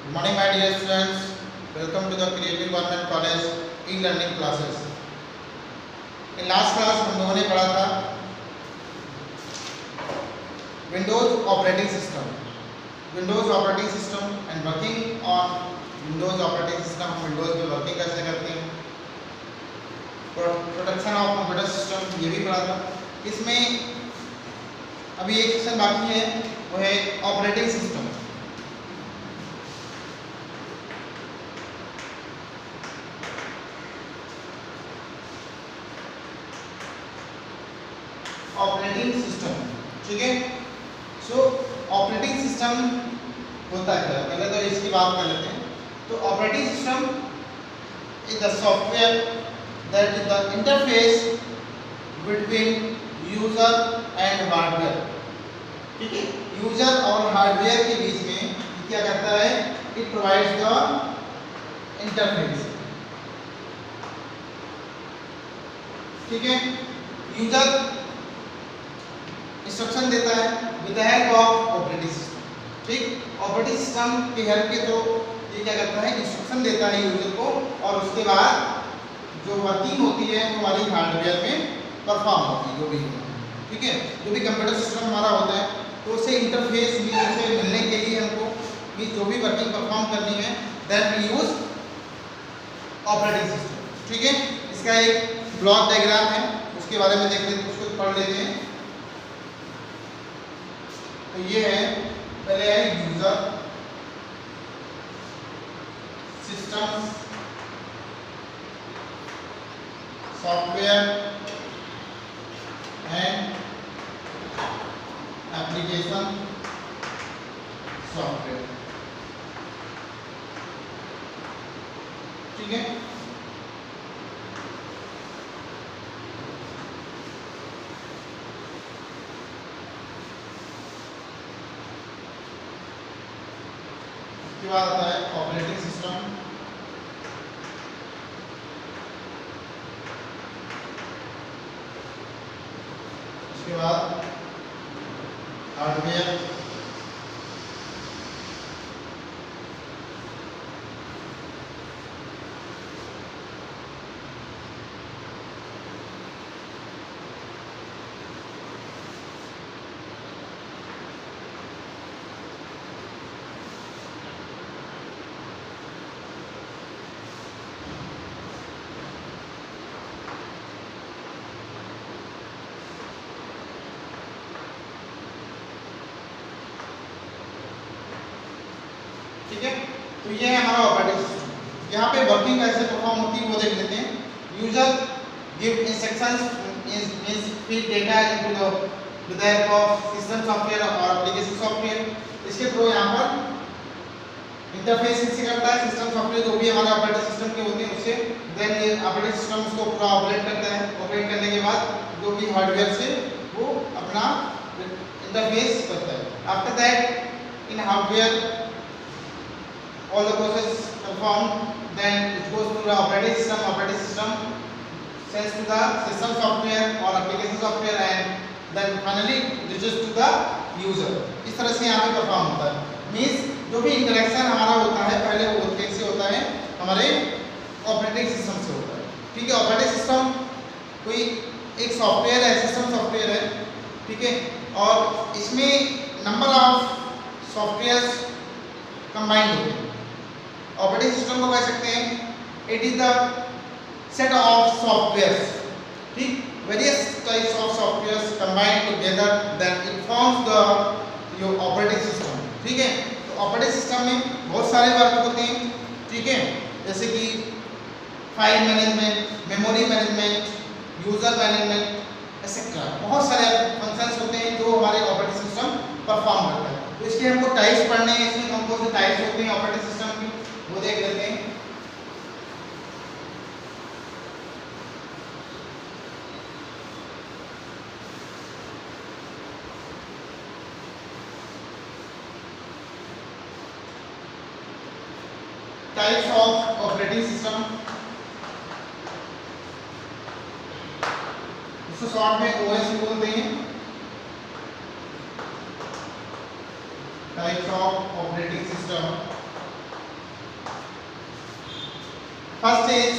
Good morning, my dear students. Welcome to the Creative Government College e-learning classes. In last class हम लोगों ने पढ़ा था Windows operating system. Windows operating system and working on Windows operating system. हम Windows में working कैसे करते हैं, प्रोटेक्शन ऑफ कंप्यूटर सिस्टम ये भी पढ़ा था. इसमें अभी एक सेक्शन बाकी है, वो है ऑपरेटिंग सिस्टम. ऑपरेटिंग सिस्टम, ठीक है. सो ऑपरेटिंग सिस्टम होता क्या है, पहले तो इसकी बात कर लेते हैं. तो operating system is the software that is the interface between user and hardware. ठीक है, यूजर और हार्डवेयर के बीच में क्या करता है, इट प्रोवाइड्स द इंटरफेस. ठीक है, यूजर इंस्ट्रक्शन देता है with the help of operating system. ठीक, ऑपरेटिंग सिस्टम की हेल्प के तो ये क्या करता है, इंस्ट्रक्शन देता है यूजर को, और उसके बाद जो वर्किंग होती है वो हमारी हार्डवेयर में परफॉर्म होती है. जो भी, ठीक है, जो भी कंप्यूटर सिस्टम हमारा होता है तो उसे इंटरफेस से मिलने के लिए हमको जो भी वर्किंग परफॉर्म करनी है, then we use operating system. ठीक है, इसका एक ब्लॉक डायग्राम है, उसके बारे में देख लेते, उसको पढ़ लेते हैं. तो ये है, पहले है user system software and application software. ठीक है, उसके बाद आता है ऑपरेटिंग सिस्टम. उसके बाद हार्डवेयर. ठीक है, तो ये है हमारा ऑपरेटिंग सिस्टम. यहाँ पे वर्किंग कैसे परफॉर्म होती है वो देख लेते हैं. User give instructions means feed data into the with the help of system software और एप्लीकेशन सॉफ्टवेयर. इसके थ्रू यहाँ पर इंटरफेस किससे करता है, सिस्टम सॉफ्टवेयर जो भी हमारे ऑपरेटिंग सिस्टम के होते हैं उससे. देन ये ऑपरेटिंग सिस्टम उसको पूरा ऑपरेट करता है. ऑपरेट करने के बाद जो भी हार्डवेयर से वो अपना इंटरफेस करता है. After that in hardware all the process performed, then it goes to the operating system. Operating system sends to the system software or application software, and then finally reaches to the user. इस तरह से यहाँ पे perform होता है. Means जो भी interaction हमारा होता है पहले वो कैसे होता है, हमारे ऑपरेटिंग सिस्टम से होता है. ठीक है, ऑपरेटिंग सिस्टम कोई एक सॉफ्टवेयर है, सिस्टम सॉफ्टवेयर है. ठीक है, और इसमें नंबर ऑफ सॉफ्टवेयर्स कंबाइंड होते हैं. ऑपरेटिंग सिस्टम को कह सकते हैं it is the set of softwares. ठीक, various types of softwares combined together, then it forms the your operating system. ठीक है, तो ऑपरेटिंग सिस्टम में बहुत सारे वर्क होते हैं. ठीक है, जैसे कि file management, memory management, user management etcetera. बहुत सारे फंक्शंस होते हैं जो हमारे ऑपरेटिंग सिस्टम परफॉर्म करता है. तो इसके हमको टाइप्स पढ़ने हैं. इसमें कौन कौन से टाइप्स होते हैं ऑपरेटिंग सिस्टम की वो देख लेते हैं. टाइप्स ऑफ ऑपरेटिंग सिस्टम, इसको शॉर्ट में ओएस भी बोलते हैं. Types of operating system. First is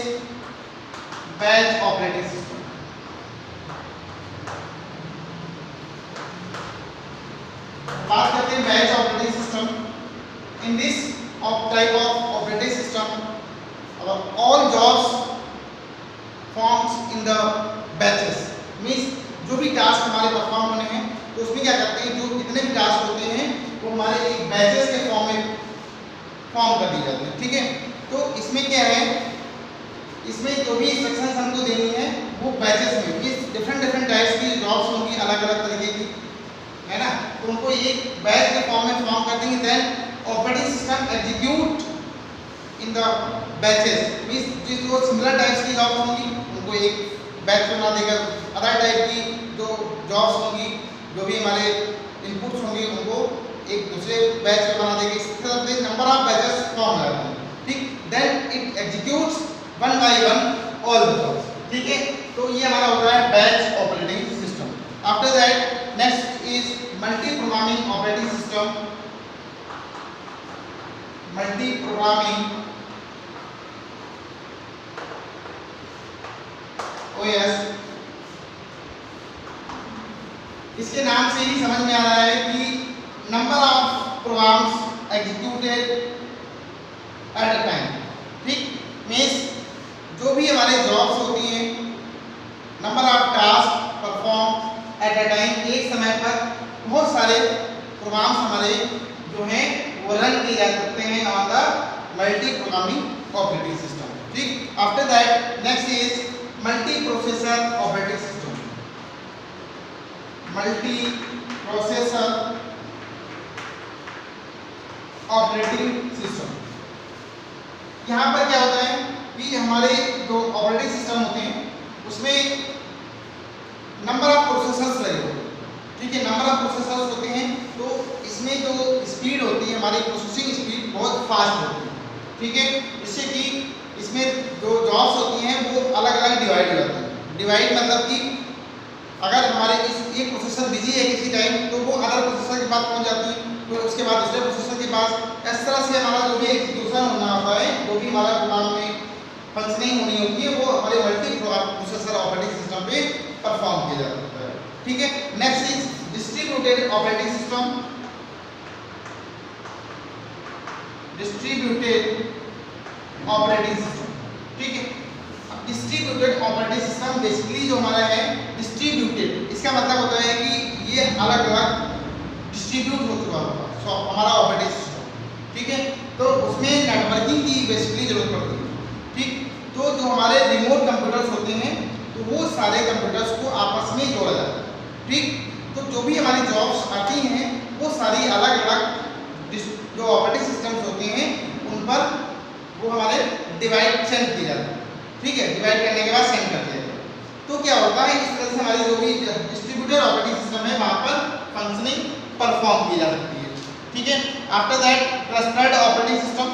batch operating system. बात करते हैं batch operating system. In this type of operating system all jobs forms in the batches, means जो भी टास्क हमारे परफॉर्म होने हैं तो उसमें क्या करते हैं, जो जितने भी टास्क होते हैं वो हमारे एक बैचेस के फॉर्म में फॉर्म कर दिए जाते हैं। ठीक है, तो इसमें क्या है, इसमें जो भी इंस्ट्रक्शंस हमको देनी है वो बैचेस में, मीन्स डिफरेंट टाइप्स की जॉब्स होंगी, अलग अलग तरीके की, है ना, तो उनको एक बैच के फॉर्म में फॉर्म कर देंगे। Then operating system execute in the batches, means जो सिमिलर टाइप्स की जॉब्स होंगी उनको एक बैच बना देगा, अदर टाइप की जो जॉब्स होंगी, जो भी हमारे इनपुट्स होंगे उनको एक दूसरे बैच में बना देगा। इस तरह से नंबर ऑफ बैचेस फॉर्म करते हैं। ठीक, then it executes one by one all the jobs. ठीक है, तो ये हमारा होता है batch operating system. After that next is multi programming operating system. Multi programming OS, इसके नाम से ही समझ में आ रहा है कि number of programs executed at a time. ठीक, मीन्स जो भी हमारे जॉब्स होती हैं, number of task perform at a time, एक समय पर बहुत सारे प्रोग्राम्स हमारे जो हैं वो रन किए जा सकते हैं on the multi programming operating system. ठीक, after that next is multi processor operating system. Multi processor operating system, यहाँ पर क्या होता है कि हमारे जो ऑपरेटिंग सिस्टम होते हैं उसमें नंबर ऑफ प्रोसेसर्स लगे होते हैं। ठीक है, नंबर ऑफ प्रोसेसर्स होते हैं, तो इसमें जो स्पीड होती है, हमारी प्रोसेसिंग स्पीड बहुत फास्ट होती है। ठीक है, इससे कि इसमें जो जॉब्स होती हैं वो अलग अलग डिवाइड हो जाती हैं। डिवाइड मतलब कि अगर हमारे इस एक प्रोसेसर बिजी है किसी टाइम तो वो अदर प्रोसेसर के पास पहुंच जाती है, तो उसके बाद दूसरे प्रोसेसर के पास, इस तरह से हमारा जो भी एग्जीक्यूशन होना होता है, जो भी हमारा प्रोग्राम में फंक्शनिंग होनी होती है वो हमारे मल्टी प्रोसेसर ऑपरेटिंग सिस्टम पे परफॉर्म किया जा सकता है। ठीक है, next is distributed operating system. Distributed operating system. ठीक है, डिस्ट्रीब्यूटेड ऑपरेटिंग सिस्टम बेसिकली जो हमारा है डिस्ट्रीब्यूटेड, इसका मतलब होता है कि ये अलग अलग डिस्ट्रीब्यूट हो चुका होगा हमारा ऑपरेटिंग सिस्टम। ठीक है, तो उसमें नेटवर्किंग की बेसिकली जरूरत पड़ती है। ठीक, तो जो हमारे रिमोट कंप्यूटर्स होते हैं तो वो सारे कंप्यूटर्स को आपस में जोड़ा जाता है। ठीक, तो जो भी हमारी जॉब्स आती हैं वो सारी अलग अलग जो ऑपरेटिंग सिस्टम्स होते हैं उन पर वो हमारे डिवाइड सेंड किए जाते हैं। ठीक है, डिवाइड करने के बाद सेंड कर दिया जाता है। तो क्या होता है, इस तरह से हमारी जो भी डिस्ट्रीब्यूटेड ऑपरेटिंग सिस्टम है वहाँ पर फंक्शनिंग परफॉर्म की जा सकती है। ठीक है, after that clustered operating system.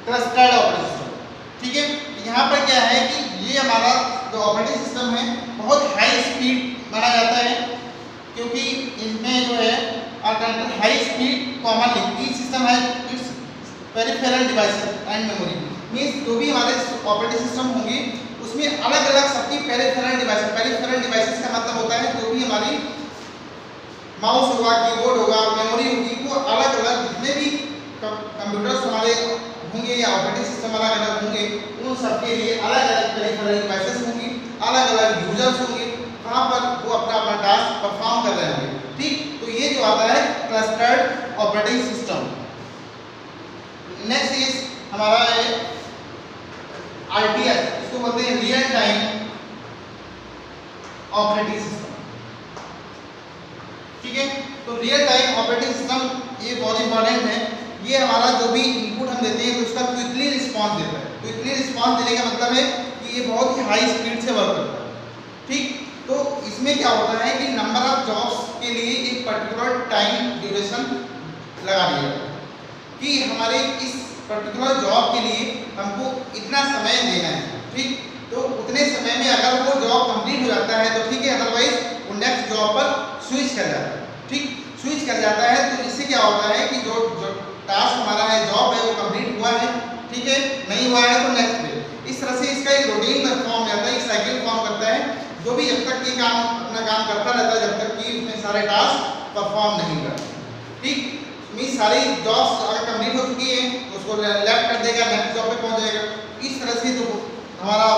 Clustered operating system. ठीक है, यहाँ पर क्या है कि ये हमारा जो ऑपरेटिंग सिस्टम है बहुत हाई स्पीड माना जाता है, क्योंकि इसमें जो है high speed common link system है, it's peripheral devices and memory, means जो भी हमारे ऑपरेटिंग सिस्टम होंगे उसमें अलग अलग सबकी पेरिफेरल डिवाइसेस का मतलब होता है जो भी हमारी माउस होगा, कीबोर्ड होगा, मेमोरी होगी, वो अलग अलग जितने भी कंप्यूटर्स हमारे होंगे या ऑपरेटिंग सिस्टम अलग अलग होंगे उन सबके लिए अलग अलग पेरिफेरल डिवाइसेस होंगी, अलग अलग यूजर्स होंगे, वहाँ पर वो अपना अपना टास्क परफॉर्म कर रहे होंगे। ठीक, तो ये जो आता है clustered operating system. Next is हमारा है RTS, इसको बोलते हैं रियल टाइम ऑपरेटिंग सिस्टम। ठीक है, तो रियल टाइम ऑपरेटिंग सिस्टम ये बहुत इंपॉर्टेंट है। ये हमारा जो भी इनपुट हम देते हैं तो उसका क्विकली रिस्पांस देता है। क्विकली रिस्पांस देने का मतलब है कि ये बहुत ही हाई स्पीड से वर्क करता है। ठीक, तो इसमें क्या होता है कि नंबर ऑफ जॉब्स के लिए एक पर्टिकुलर टाइम ड्यूरेशन लगा दिया जाता है कि हमारे इस पर्टिकुलर जॉब के लिए हमको इतना समय देना है। ठीक, तो उतने समय में अगर वो जॉब कंप्लीट हो जाता है तो ठीक है, अदरवाइज वो नेक्स्ट जॉब पर कर जाता है, ठीक, स्विच कर जाता है। तो इससे क्या होता है कि जो टास्क हमारा है, जॉब है, वो कंप्लीट हुआ है, ठीक है, नहीं हुआ है तो नेक्स्ट पे। इस तरह से इसका एक रूटीन फॉर्म रहता है, एक साइकिल फॉर्म करता है, जो भी जब तक ये काम अपना काम करता रहता है, जब तक कि उसमें सारे टास्क परफॉर्म नहीं करते, ठीक। मीन्स सारी जॉब्स अगर कंप्लीट हो चुकी है तो उसको लेफ्ट कर देगा, नेक्स्ट जॉब पे पहुंच जाएगा। इस तरह से जो हमारा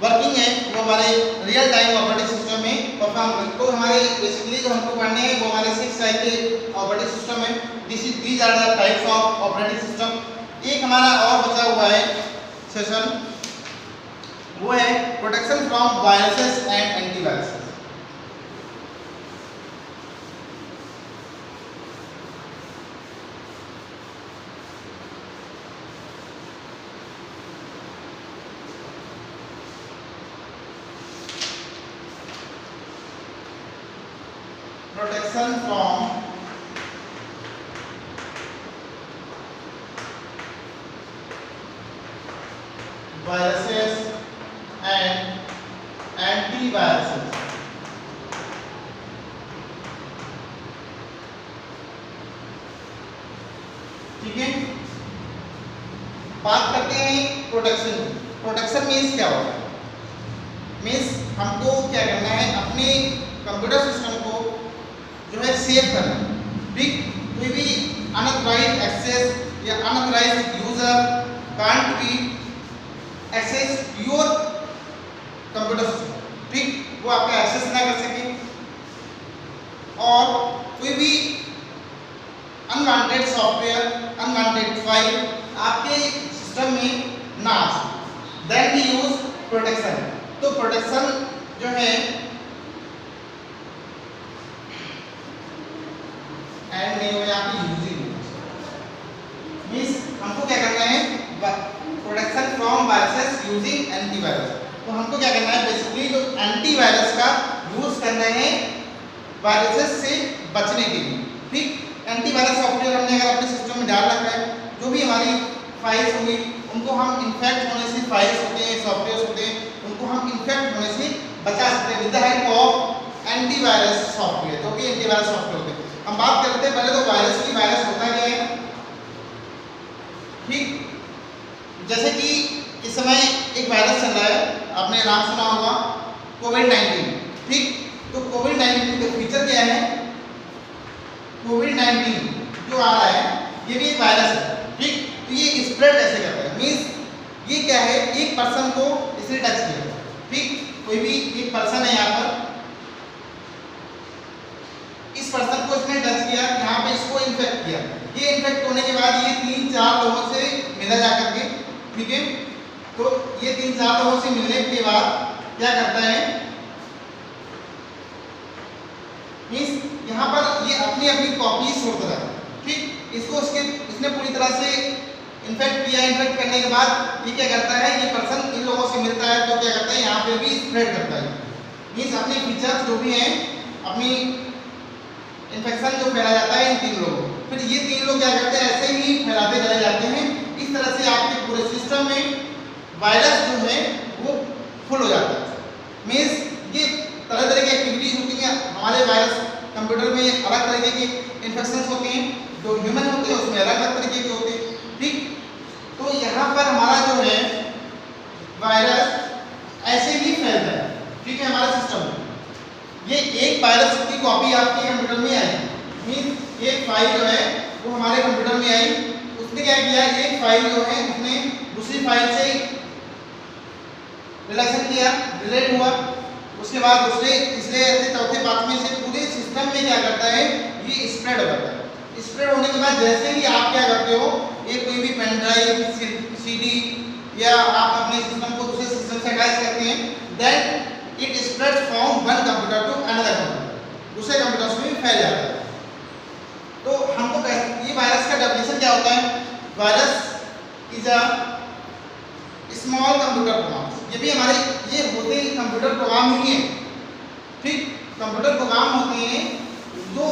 वर्किंग है वो हमारे रियल टाइम ऑपरेटिंग सिस्टम में परफॉर्म। तो हमारे बेसिकली जो हमको पढ़ने हैं वो हमारे 6 टाइप के ऑपरेटिंग सिस्टम है। These are the types of operating system. एक हमारा और बचा हुआ है सेशन, वो है protection from viruses and antiviruses. Protection from viruses and antiviruses। ठीक है, बात करते हैं प्रोटेक्शन। प्रोटेक्शन मीन्स क्या होता है? मीन्स हमको क्या करना है, अपने कंप्यूटर सिस्टम को जो है सेव करना, ठीक। कोई भी अनऑथराइज्ड एक्सेस या unauthorized user can't be access your computer system, ठीक, वो आपका एक्सेस ना कर सके। और कोई भी अनवांटेड सॉफ्टवेयर, अनवांटेड फाइल आपके सिस्टम में ना आ सके। Then we use protection. तो प्रोटेक्शन जो है एंड नहीं हो, यहाँ पे यूजिंग मींस हमको क्या करना है, protection from viruses using antivirus. तो हमको क्या करना है, बेसिकली जो एंटीवायरस का यूज करना है वायरसेस से बचने के लिए, ठीक। एंटीवायरस सॉफ्टवेयर हमने अगर अपने सिस्टम में डाल रखा है, जो भी हमारी फाइल्स होंगी उनको हम इन्फेक्ट होने से, फाइल्स होते हैं, सॉफ्टवेयर होते हैं, उनको हम इन्फेक्ट होने से बचा सकते हैं with the help of antivirus software, जो भी एंटीवायरस सॉफ्टवेयर होते हैं। हम बात करते हैं पहले तो वायरस की। वायरस होता क्या है, ठीक। जैसे कि इस समय एक वायरस चल रहा है, आपने नाम सुना होगा कोविड-19, ठीक। तो कोविड-19 का फीचर क्या है, कोविड-19 जो आ रहा है ये भी एक वायरस है, ठीक। तो ये स्प्रेड कैसे करता है, मीन्स ये क्या है, एक पर्सन को इसने टच किया, ठीक। कोई भी एक पर्सन है यहाँ पर, इस पर्सन को इसने टच किया, यहाँ पे इसको इन्फेक्ट किया। ये इन्फेक्ट होने के बाद ये 3-4 लोगों से मिला जा करके, ठीक है। तो ये 3-4 लोगों से मिलने के बाद क्या करता है, मींस यहाँ पर ये अपनी अपनी कॉपीज छोड़ता है, ठीक। इसको इसने पूरी तरह से इन्फेक्ट किया। इन्फेक्ट करने के बाद ये क्या करता है, ये पर्सन इन लोगों से मिलता है तो क्या करता है, यहाँ पे भी स्प्रेड करता है। मींस अपने फीचर्स जो भी हैं, अपनी इन्फेक्शन जो फैला जाता है इन 3 लोगों, फिर ये 3 लोग क्या करते हैं, ऐसे ही फैलाते चले जाते हैं। इस तरह से आपके पूरे सिस्टम में वायरस जो है वो फुल हो जाता है। मीन्स ये तरह तरह की एक्टिविटीज होती हैं हमारे वायरस कंप्यूटर में, अलग तरीके के इन्फेक्शंस होते हैं, जो ह्यूमन होते हैं उसमें अलग अलग तरीके के होते हैं, ठीक। तो यहाँ पर हमारा जो है वायरस ऐसे ही फैलता है, ठीक है, हमारे सिस्टम में। ये एक वायरस की कॉपी आपके कंप्यूटर में आई, मीन्स एक फाइल जो है वो हमारे कंप्यूटर में आई, उसने क्या किया, एक फाइल जो है उसने दूसरी फाइल से रिलेशन किया, रिलेट हुआ, उसके बाद दूसरे तीसरे ऐसे चौथे पांचवें से पूरे सिस्टम में क्या करता है, ये स्प्रेड हो जाता है। स्प्रेड होने के बाद जैसे ही आप क्या करते हो, ये कोई भी पेन ड्राइव, CD या आप अपने सिस्टम को दूसरे सिस्टम से अटैच करते हैं, then it spreads from one computer to another computer, दूसरे कंप्यूटर में भी फैल जाता है। तो हमको ये वायरस का डेफिनेशन क्या होता है, virus is a small computer program. ये भी हमारे ये होते हैं कंप्यूटर प्रोग्राम ही है, ठीक। कंप्यूटर प्रोग्राम होते हैं जो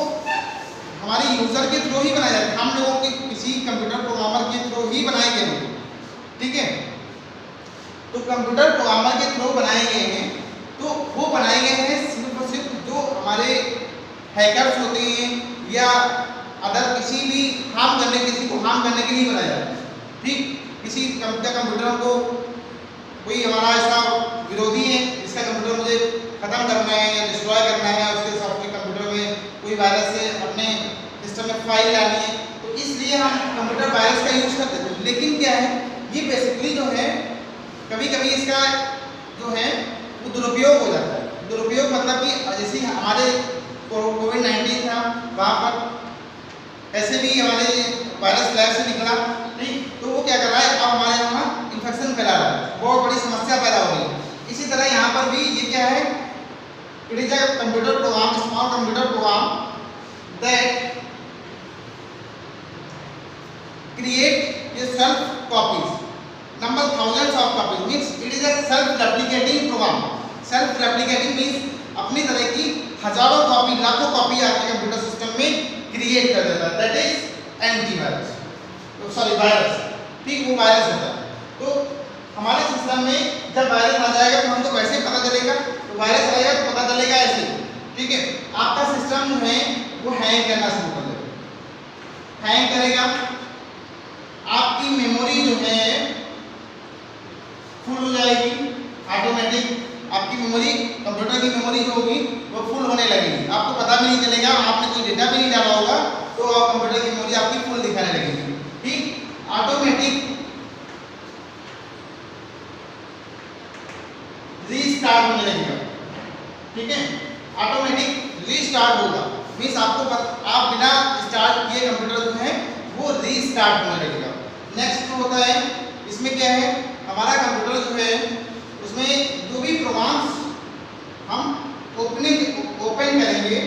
हमारे यूजर के थ्रू ही बनाए जाते हैं, हम लोगों के किसी कंप्यूटर प्रोग्रामर के थ्रू ही बनाए गए होते हैं, ठीक है। तो कंप्यूटर प्रोग्रामर के थ्रू बनाए गए हैं, तो वो बनाए गए हैं सिर्फ और सिर्फ जो हमारे हैकर्स होते हैं या अदर किसी भी किसी को हार्म करने के लिए बनाया जाता है। ठीक, किसी कंप्यूटर को कोई हमारा ऐसा विरोधी है जिसका कंप्यूटर मुझे खत्म करना है या डिस्ट्रॉय करना है, उसके सॉफ्टवेयर कंप्यूटर में कोई वायरस से अपने सिस्टम में फाइल लानी है, तो इसलिए हम कंप्यूटर वायरस का यूज करते हैं। लेकिन क्या है, ये बेसिकली जो है कभी कभी इसका जो है वो दुरुपयोग हो जाता है। दुरुपयोग मतलब कि जैसे हमारे कोविड-19 था, वहाँ पर ऐसे भी हमारे वायरस लैब से निकला, ठीक, तो वो क्या कर रहा है, अब हमारे यहाँ इन्फेक्शन फैला रहा है, बहुत बड़ी समस्या पैदा हो रही है। इसी तरह यहाँ पर भी ये क्या है, it is a computer program, small computer program that create a self copies number thousands of copies means it is a self replicating program. self replicating means अपनी तरह की हजारों कॉपी, लाखों कॉपी आपके कंप्यूटर सिस्टम में create कर देता है, that is antivirus, sorry virus. ठीक, वो वायरस होता है। तो हमारे सिस्टम में जब वायरस आ जाएगा तो हमको कैसे पता चलेगा, तो वायरस आएगा तो पता चलेगा ऐसे, ठीक है, आपका सिस्टम जो है वो हैंग करना शुरू कर देगा, हैंग करेगा, आपकी मेमोरी जो है फुल हो जाएगी ऑटोमेटिक, आपकी मेमोरी, कंप्यूटर की मेमोरी जो होगी वो फुल होने लगेगी, आपको पता भी नहीं चलेगा, आपने कोई डेटा भी नहीं डाला होगा तो आप कंप्यूटर की मेमोरी आपकी फुल दिखाने लगेगी। ठीक, ऑटोमेटिक रीस्टार्ट होने लगेगा, ठीक है, ऑटोमेटिक रीस्टार्ट होगा, मींस आपको आप बिना स्टार्ट किए कंप्यूटर जो है वो रीस्टार्ट होने लगेगा। नेक्स्ट जो होता है इसमें क्या है, हमारा कंप्यूटर जो है उसमें जो भी प्रोग्राम्स हम ओपन करेंगे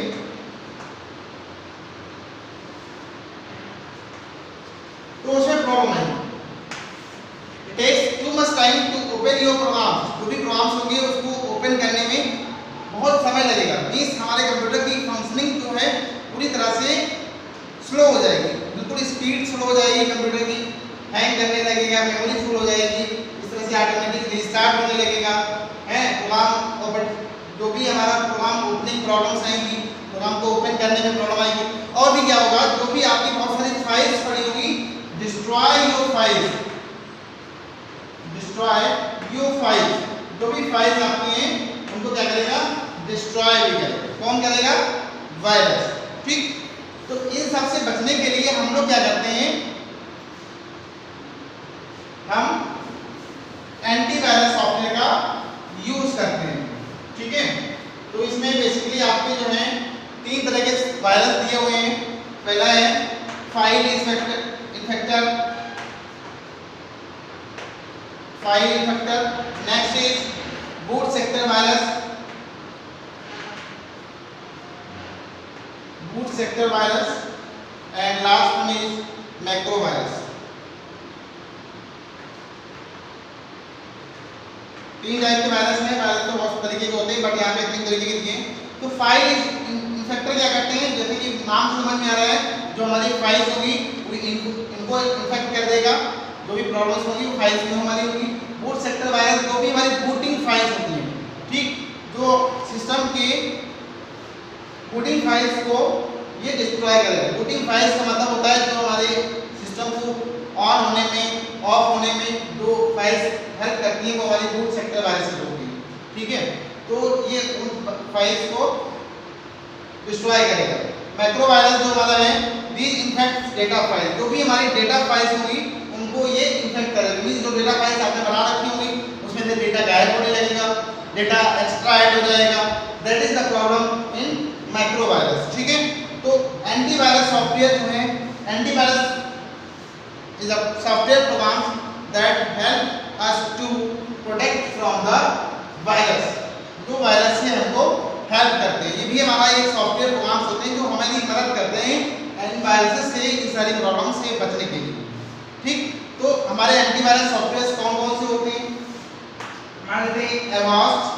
तो उसमें प्रॉब्लम है, it takes too much time to open your programs, जो भी प्रोग्राम्स होंगे उसको ओपन करने में बहुत समय लगेगा, मींस हमारे कंप्यूटर की फंक्शनिंग जो है पूरी तरह से स्लो हो जाएगी, बिल्कुल स्पीड स्लो हो जाएगी कंप्यूटर की, हैंग करने लगेगा, मेमोरी फुल हो जाएगी, इस तरह से ऑटोमेटिक रीस्टार्ट होने लगेगा, है प्रोग्राम, और जो भी हमारा प्रोग्राम ओपनिंग प्रॉब्लम्स आएंगी, प्रोग्राम को ओपन करने में प्रॉब्लम आएगी, और भी क्या होगा, जो भी आपकी बहुत सारी फाइल्स पड़ी होगी, destroy your files, destroy your files, जो भी फाइल्स आपकी हैं उनको क्या करेगा, डिस्ट्रॉय भी करेगा, कौन करेगा, वायरस। ठीक, तो इन सब से बचने के लिए हम लोग क्या करते हैं, हम एंटीवायरस सॉफ्टवेयर का यूज करते हैं। ठीक है, तो इसमें बेसिकली आपके जो है 3 तरह के वायरस दिए हुए हैं, पहला है file infector, next is boot sector virus, and last one is macro virus. 3 type के वायरस हैं, वायरस तो बहुत तरीके के होते हैं बट यहाँ पे 3 तरीके के दिए हैं। तो फाइल इन्फेक्टर क्या करते हैं, जैसे कि नाम से समझ में आ रहा है, जो हमारी फाइल्स होगी इनको इन्फेक्ट कर देगा, जो भी प्रॉब्लम्स होगी वो फाइल्स में हमारी होगी। बूट सेक्टर वायरस जो भी हमारी बूटिंग फाइल्स होती हैं, ठीक, जो सिस्टम के बूटिंग फाइल्स को ये डिस्ट्रॉय करेगा। बूटिंग फाइल्स का मतलब होता है जो हमारे सिस्टम को ऑन होने में, ऑफ होने में जो फाइल्स हेल्प करती हैं वो हमारी बूट सेक्टर वायरस से होगी। ठीक है, तो ये उन फाइल्स को डिस्ट्रॉय करेगा। मैक्रो वायरस जो हमारा है, दीज इन्फेक्ट डेटा फाइल, जो भी हमारी डेटा फाइल्स होगी उनको ये इन्फेक्ट करेगा, मींस जो डेटा फाइल्स आपने बना रखी होगी उसमें से डेटा गायब होने लगेगा, डेटा एक्स्ट्रा ऐड हो जाएगा, that is the problem in macro virus. ठीक है, तो एंटीवायरस सॉफ्टवेयर जो है, antivirus is a software program that help us to protect from the virus, जो वायरस से हमको हेल्प करते हैं। ये भी हमारा एक सॉफ्टवेयर प्रोग्राम्स होते हैं जो हमारी मदद करते हैं एंटीवायरस से, इन सारी प्रॉब्लम से बचने के लिए। ठीक, तो हमारे एंटीवायरस सॉफ्टवेयर कौन-कौन से होते हैं, मान लेते हैं एवास्ट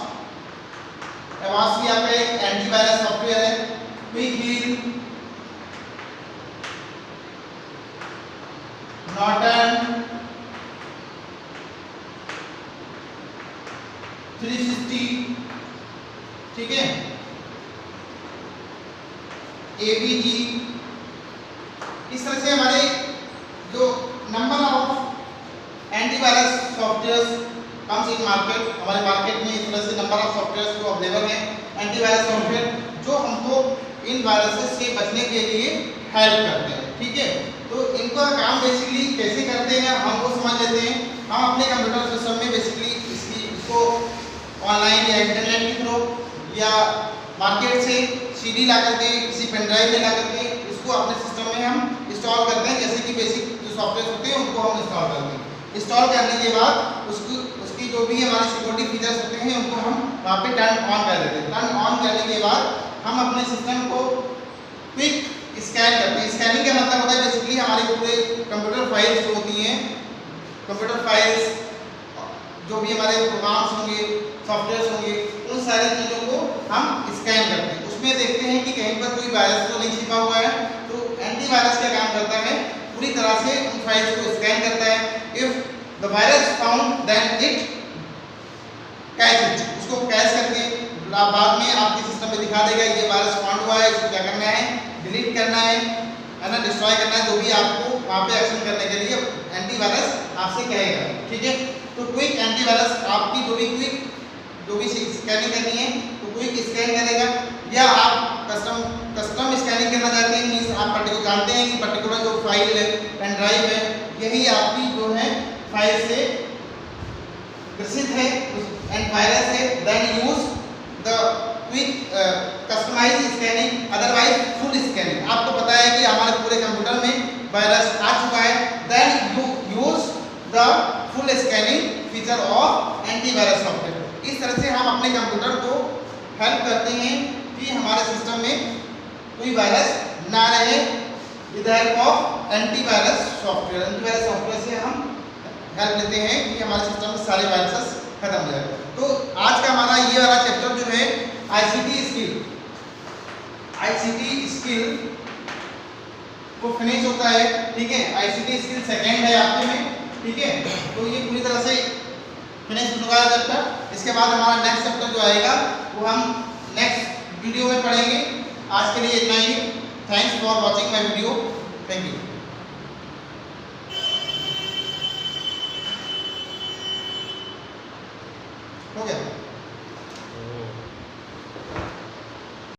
भी आपका एक एंटीवायरस सॉफ्टवेयर है, क्विकहील, नॉर्टन, 360, ठीक है, AVG। इस तरह से हमारे जो number of antivirus softwares comes in market, हमारे मार्केट में इस तरह से नंबर ऑफ सॉफ्टवेयर्स जो अवेलेबल हैं एंटीवायरस सॉफ्टवेयर जो हमको इन वायरसेस से बचने के लिए हेल्प करते हैं। ठीक है, तो इनका काम बेसिकली कैसे करते हैं हम वो समझ लेते हैं। हम अपने कंप्यूटर सिस्टम में बेसिकली इसको ऑनलाइन या इंटरनेट के थ्रू या मार्केट से CD ला करके किसी पेन ड्राइव में ला करके इसको अपने सिस्टम में हम इंस्टॉल करते हैं। जैसे कि बेसिक जो सॉफ्टवेयर होते हैं उनको हम इंस्टॉल करते हैं। इंस्टॉल करने के बाद उसकी जो भी हमारे सिक्योरिटी फीचर्स होते हैं उनको हम वहाँ पे टर्न ऑन कर देते हैं। टर्न ऑन करने के बाद हम अपने सिस्टम को क्विक स्कैन करते हैं। स्कैनिंग का मतलब होता है बेसिकली हमारे पूरे कंप्यूटर फाइल्स जो होती हैं, कंप्यूटर फाइल्स जो भी हमारे प्रोग्राम्स होंगे, सॉफ्टवेयर्स होंगे, उन सारी चीज़ों को हम स्कैन करते हैं। उसमें देखते हैं कि कहीं पर कोई वायरस तो नहीं छिपा हुआ है। तो एंटीवायरस क्या काम करता है, पूरी तरह से उन फाइल्स को स्कैन करता है। If the virus found then it catch it, उसको कैच करके बाद में आपके सिस्टम में दिखा देगा ये वायरस फाउंड हुआ है, इसको क्या करना है, डिलीट करना है ना, डिस्ट्रॉय करना है, जो भी आपको वहाँ पे एक्शन करने के लिए एंटीवायरस आपसे कहेगा। ठीक है, तो क्विक एंटीवायरस आपकी जो भी स्कैनिंग करनी है तो क्विक स्कैन करेगा। या आप कस्टम स्कैनिंग करना चाहते हैं, मीन्स आप पर्टिकुलर जानते हैं कि पर्टिकुलर जो फाइल है, पेन ड्राइव है, यही आपकी जो है फाइल से ग्रसित है, एंटीवायरस है, then use the quick customize scanning, otherwise full scanning. आपको पता है कि हमारे पूरे कंप्यूटर में वायरस आ चुका है, then you use the full scanning feature of antivirus software. इस तरह से हम अपने कंप्यूटर को हेल्प करते हैं कि हमारे सिस्टम में कोई वायरस ना रहे with the help of antivirus software. Antivirus software से हम हेल्प लेते हैं कि हमारे सिस्टम में सारे वायरसेस खत्म हो जाए। तो आज का हमारा ये वाला चैप्टर जो है ICT स्किल को फिनिश होता है। ठीक है, ICT स्किल सेकेंड है आपके में। ठीक है, तो ये पूरी तरह से फिनिश होगा चैप्टर। इसके बाद हमारा नेक्स्ट चैप्टर जो आएगा वो हम नेक्स्ट वीडियो में पढ़ेंगे। आज के लिए इतना ही। Thanks for watching my video. Thank you.